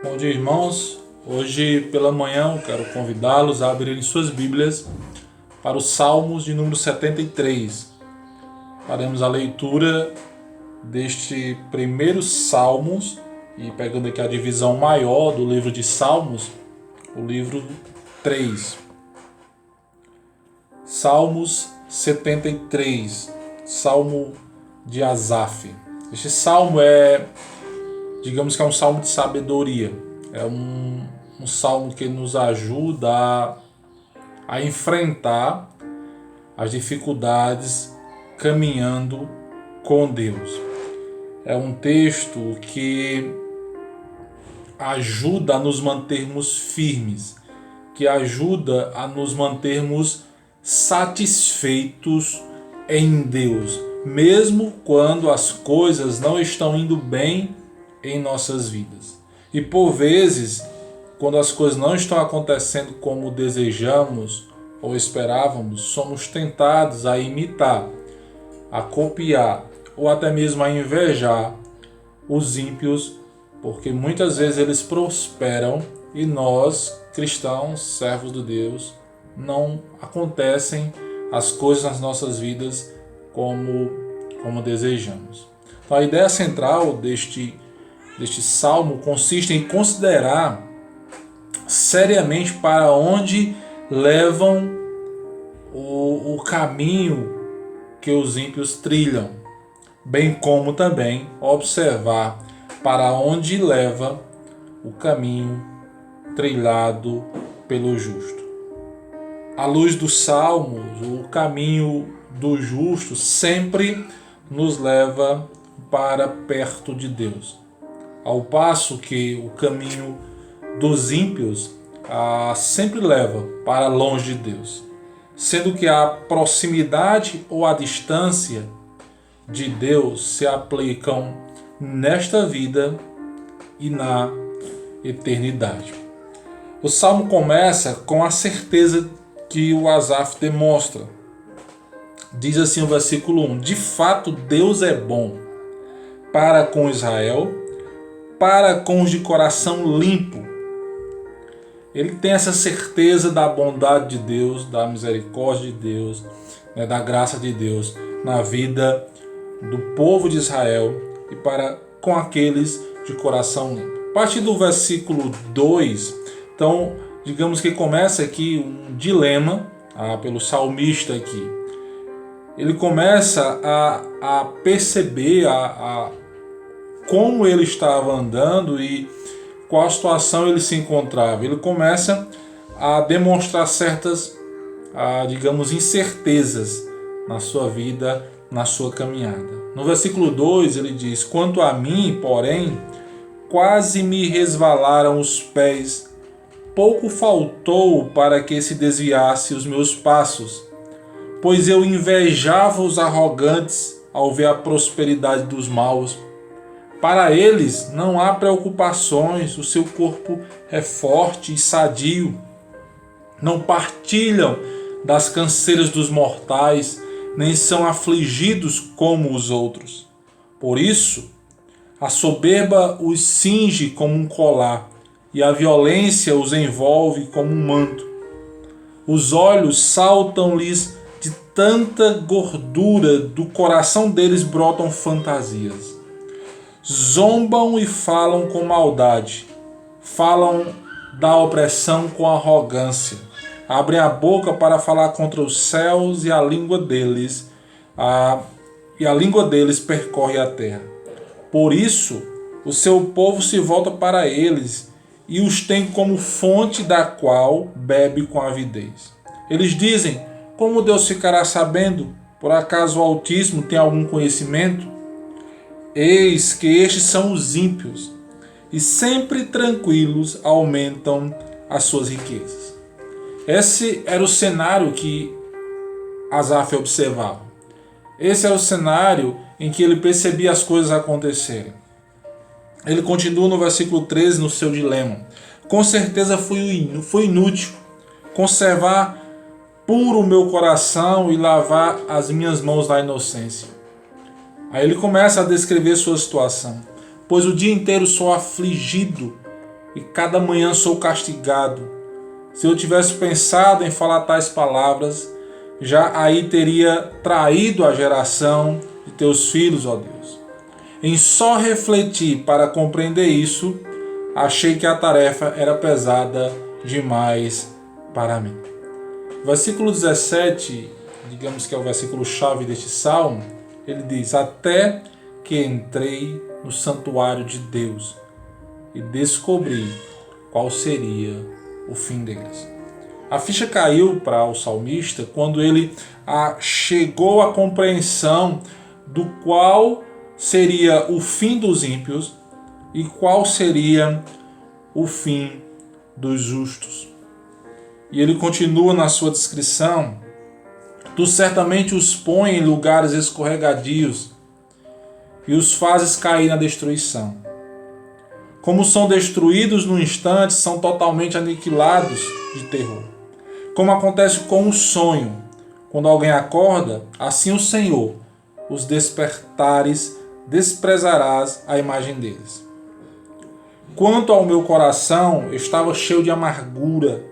Bom dia, irmãos. Hoje pela manhã eu quero convidá-los a abrirem suas Bíblias para os Salmos de número 73. Faremos a leitura deste primeiro Salmos e pegando aqui a divisão maior do livro de Salmos, o livro 3. Salmos 73, Salmo de Asaf. Este salmo digamos que é um salmo de sabedoria. É um salmo que nos ajuda a enfrentar as dificuldades caminhando com Deus. É um texto que ajuda a nos mantermos firmes, que ajuda a nos mantermos satisfeitos em Deus, mesmo quando as coisas não estão indo bem em nossas vidas. E por vezes, quando as coisas não estão acontecendo como desejamos ou esperávamos, somos tentados a imitar, a copiar ou até mesmo a invejar os ímpios, porque muitas vezes eles prosperam e nós, cristãos, servos de Deus, não acontecem as coisas nas nossas vidas como desejamos. Então a ideia central deste salmo consiste em considerar seriamente para onde levam o caminho que os ímpios trilham, bem como também observar para onde leva o caminho trilhado pelo justo. À luz dos salmos, o caminho do justo sempre nos leva para perto de Deus, ao passo que o caminho dos ímpios sempre leva para longe de Deus, sendo que a proximidade ou a distância de Deus se aplicam nesta vida e na eternidade. O salmo começa com a certeza que o Asaf demonstra. Diz assim o versículo 1: de fato Deus é bom para com Israel, para com os de coração limpo. Ele tem essa certeza da bondade de Deus, da misericórdia de Deus, da graça de Deus na vida do povo de Israel e para com aqueles de coração limpo. A partir do versículo 2, então, digamos que começa aqui um dilema pelo salmista aqui. Ele começa a perceber como ele estava andando e qual situação ele se encontrava. Ele começa a demonstrar certas, digamos, incertezas na sua vida, na sua caminhada. No versículo 2 ele diz: quanto a mim, porém, quase me resvalaram os pés, pouco faltou para que se desviasse os meus passos, pois eu invejava os arrogantes ao ver a prosperidade dos maus. Para eles não há preocupações, o seu corpo é forte e sadio. Não partilham das canseiras dos mortais, nem são afligidos como os outros. Por isso, a soberba os cinge como um colar, e a violência os envolve como um manto. Os olhos saltam-lhes de tanta gordura, do coração deles brotam fantasias. Zombam e falam com maldade, falam da opressão com arrogância, abrem a boca para falar contra os céus e a língua deles percorre a terra. Por isso, o seu povo se volta para eles e os tem como fonte da qual bebe com avidez. Eles dizem: como Deus ficará sabendo? Por acaso o Altíssimo tem algum conhecimento? Eis que estes são os ímpios, e sempre tranquilos aumentam as suas riquezas. Esse era o cenário que Asaf observava. Esse era o cenário em que ele percebia as coisas acontecerem. Ele continua no versículo 13 no seu dilema: com certeza foi inútil conservar puro o meu coração e lavar as minhas mãos na inocência. Aí ele começa a descrever sua situação. Pois o dia inteiro sou afligido e cada manhã sou castigado. Se eu tivesse pensado em falar tais palavras, já aí teria traído a geração de teus filhos, ó Deus. Em só refletir para compreender isso, achei que a tarefa era pesada demais para mim. Versículo 17, digamos que é o versículo-chave deste salmo, ele diz: até que entrei no santuário de Deus e descobri qual seria o fim deles. A ficha caiu para o salmista quando ele chegou à compreensão do qual seria o fim dos ímpios e qual seria o fim dos justos. E ele continua na sua descrição: tu certamente os pões em lugares escorregadios e os fazes cair na destruição. Como são destruídos no instante, são totalmente aniquilados de terror. Como acontece com um sonho, quando alguém acorda, assim o Senhor os despertares, desprezarás a imagem deles. Quanto ao meu coração, estava cheio de amargura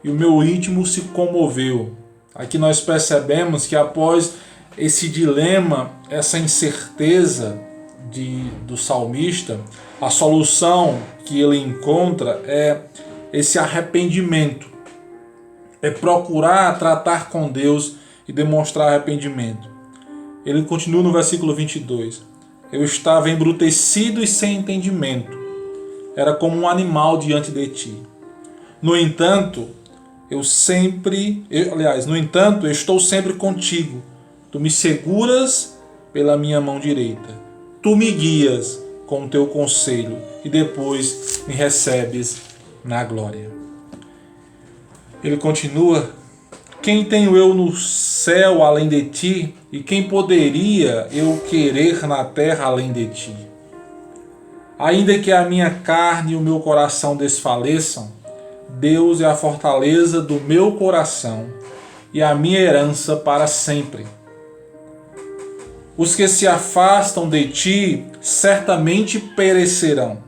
e o meu íntimo se comoveu. Aqui nós percebemos que após esse dilema, essa incerteza do salmista, a solução que ele encontra é esse arrependimento. É procurar tratar com Deus e demonstrar arrependimento. Ele continua no versículo 22. Eu estava embrutecido e sem entendimento. Era como um animal diante de ti. No entanto, eu estou sempre contigo. Tu me seguras pela minha mão direita. Tu me guias com o teu conselho e depois me recebes na glória. Ele continua: quem tenho eu no céu além de ti? E quem poderia eu querer na terra além de ti? Ainda que a minha carne e o meu coração desfaleçam, Deus é a fortaleza do meu coração e a minha herança para sempre. Os que se afastam de ti certamente perecerão.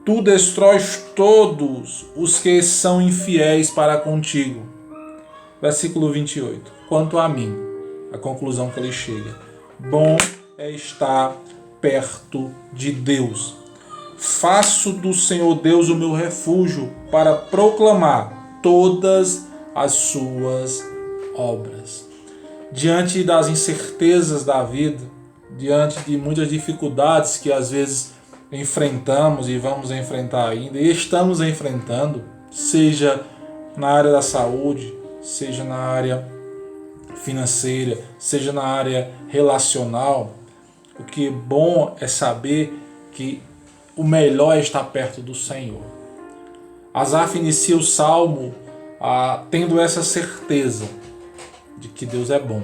Tu destróis todos os que são infiéis para contigo. Versículo 28. Quanto a mim, a conclusão que ele chega: bom é estar perto de Deus. Faço do Senhor Deus o meu refúgio para proclamar todas as suas obras. Diante das incertezas da vida, diante de muitas dificuldades que às vezes enfrentamos e vamos enfrentar ainda, e estamos enfrentando, seja na área da saúde, seja na área financeira, seja na área relacional, o que é bom é saber que o melhor é estar perto do Senhor. Asaf inicia o salmo tendo essa certeza de que Deus é bom.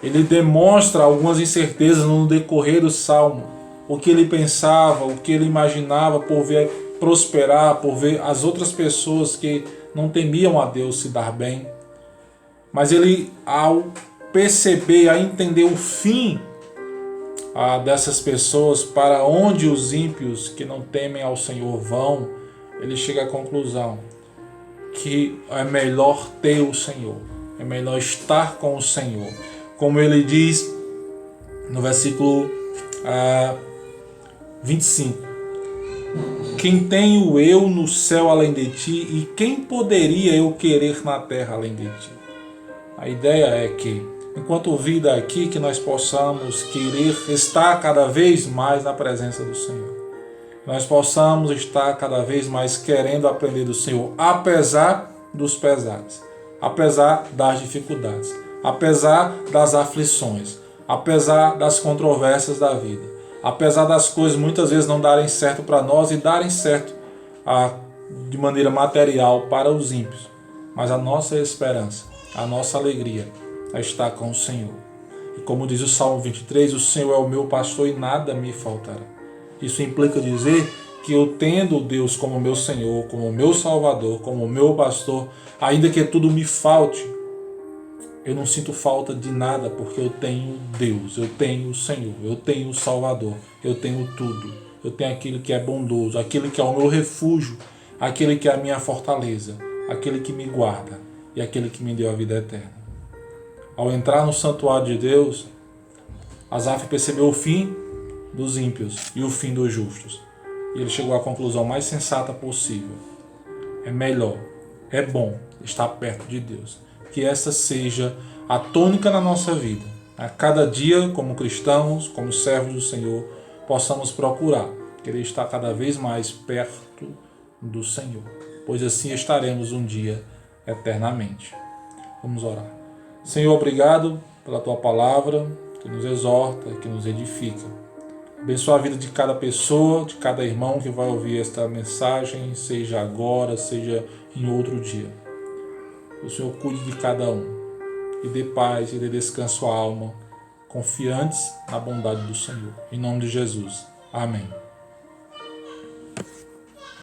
Ele demonstra algumas incertezas no decorrer do salmo, o que ele pensava, o que ele imaginava por ver prosperar, por ver as outras pessoas que não temiam a Deus se dar bem. Mas ele, ao perceber, a entender o fim dessas pessoas, para onde os ímpios que não temem ao Senhor vão, ele chega à conclusão que é melhor ter o Senhor, é melhor estar com o Senhor. Como ele diz no versículo 25: quem tenho eu no céu além de ti, e quem poderia eu querer na terra além de ti? A ideia é que, enquanto vida aqui, que nós possamos querer estar cada vez mais na presença do Senhor. Nós possamos estar cada vez mais querendo aprender do Senhor, apesar dos pesares, apesar das dificuldades, apesar das aflições, apesar das controvérsias da vida, apesar das coisas muitas vezes não darem certo para nós e darem certo de maneira material para os ímpios. Mas a nossa esperança, a nossa alegria está com o Senhor. E como diz o Salmo 23, o Senhor é o meu pastor e nada me faltará. Isso implica dizer que eu tendo Deus como meu Senhor, como meu Salvador, como meu pastor, ainda que tudo me falte, eu não sinto falta de nada, porque eu tenho Deus, eu tenho o Senhor, eu tenho o Salvador, eu tenho tudo. eu tenho aquele que é bondoso, aquele que é o meu refúgio, aquele que é a minha fortaleza, aquele que me guarda e aquele que me deu a vida eterna. Ao entrar no santuário de Deus, Asaf percebeu o fim dos ímpios e o fim dos justos. E ele chegou à conclusão mais sensata possível. É melhor, é bom estar perto de Deus. Que essa seja a tônica na nossa vida. A cada dia, como cristãos, como servos do Senhor, possamos procurar querer estar cada vez mais perto do Senhor, pois assim estaremos um dia eternamente. Vamos orar. Senhor, obrigado pela Tua palavra, que nos exorta, que nos edifica. Abençoa a vida de cada pessoa, de cada irmão que vai ouvir esta mensagem, seja agora, seja em outro dia. O Senhor cuide de cada um e dê paz e dê descanso à alma, confiantes na bondade do Senhor. Em nome de Jesus. Amém.